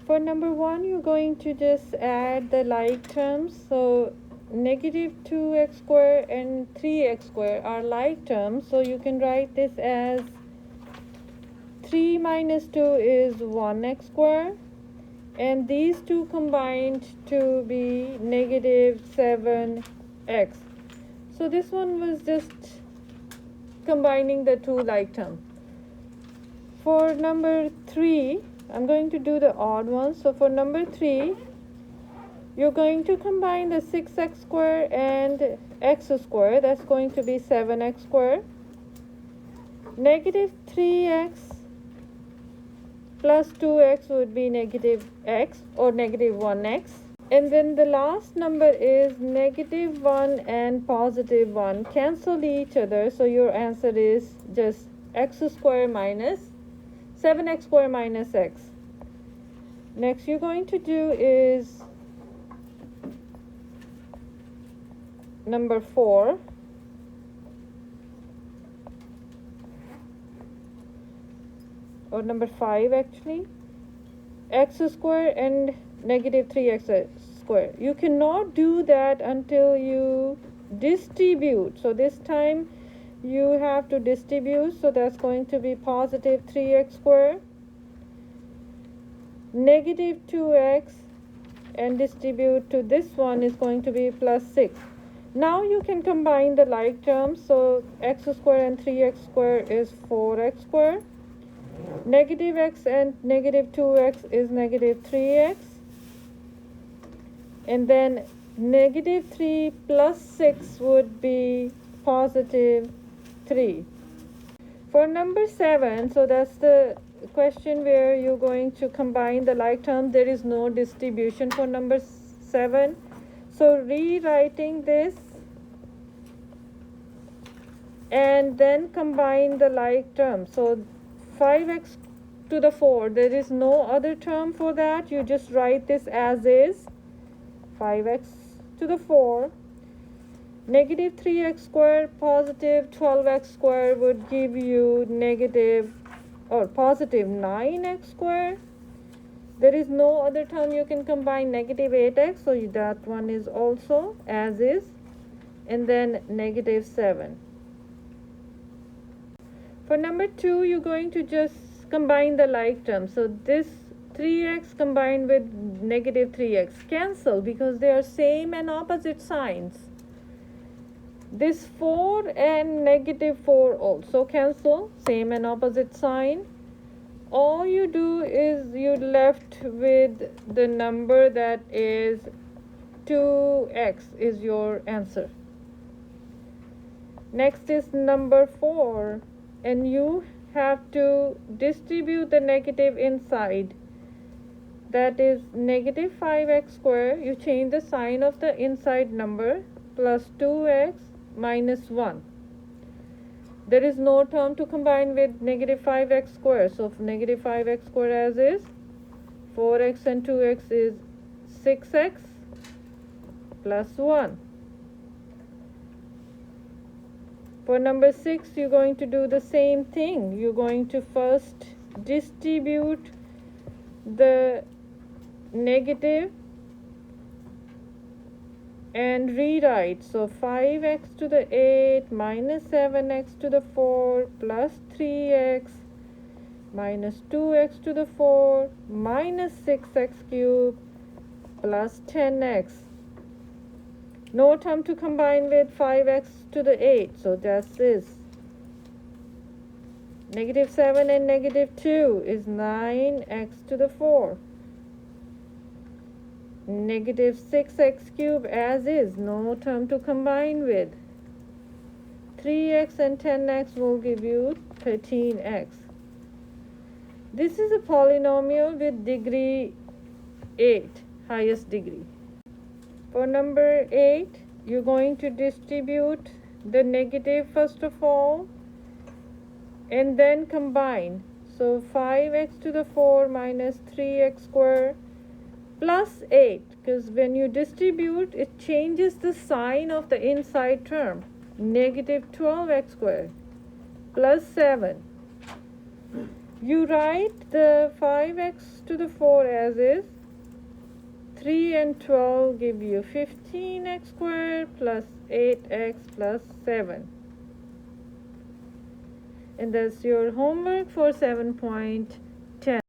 For number 1, you're going to just add the like terms. So negative 2x squared and 3x squared are like terms. So you can write this as 3 minus 2 is 1x squared. And these two combined to be negative 7x. So this one was just combining the two like terms. For number 3, I'm going to do the odd ones. So for number 3, you're going to combine the 6x squared and x squared. That's going to be 7x squared. Negative 3x plus 2x would be negative x or negative 1x. And then the last number is negative 1 and positive 1 cancel each other. So your answer is just x squared minus 7x squared minus x. Next you're going to do is number 4. Or number 5 actually. X squared and negative 3x squared. You cannot do that until you distribute. So this time you have to distribute. So that's going to be positive 3x squared, negative 2x, and distribute to this one is going to be plus 6. Now you can combine the like terms. So x squared and 3x squared is 4x squared. Negative x and negative 2x is negative 3x. And then negative 3 plus 6 would be positive 3. For number 7, so that's the question where you're going to combine the like terms. There is no distribution for number 7. So rewriting this and then combine the like terms. So 5x to the 4, there is no other term for that. You just write this as is. 5x to the 4. Negative 3x squared positive 12x squared would give you negative or positive 9x squared. There is no other term you can combine. Negative 8x, so that one is also as is. And then negative 7. For number 2, you're going to just combine the like terms. So this 3x combined with negative 3x cancel because they are same and opposite signs. This 4 and negative 4 also cancel, same and opposite sign. All you do is you're left with the number that is 2x is your answer. Next is number 4, and you have to distribute the negative inside. That is negative 5x squared. You change the sign of the inside number plus 2x minus 1. There is no term to combine with negative 5x squared. So negative 5x squared as is. 4x and 2x is 6x plus 1. For number 6, you're going to do the same thing. You're going to first distribute the negative and rewrite. So 5x to the 8 minus 7x to the 4 plus 3x minus 2x to the 4 minus 6x cubed plus 10x. No term to combine with 5x to the 8. So that's this. Negative 7 and negative 2 is 9x to the 4. Negative 6x cubed as is. No term to combine with. 3x and 10x will give you 13x. This is a polynomial with degree 8, highest degree. For number 8, you're going to distribute the negative first of all and then combine. So 5x to the 4 minus 3x squared plus 8, because when you distribute it changes the sign of the inside term. Negative 12x squared plus 7. You write the 5x to the 4 as is. 3 and 12 give you 15x squared plus 8x plus 7. And that's your homework for 7.10.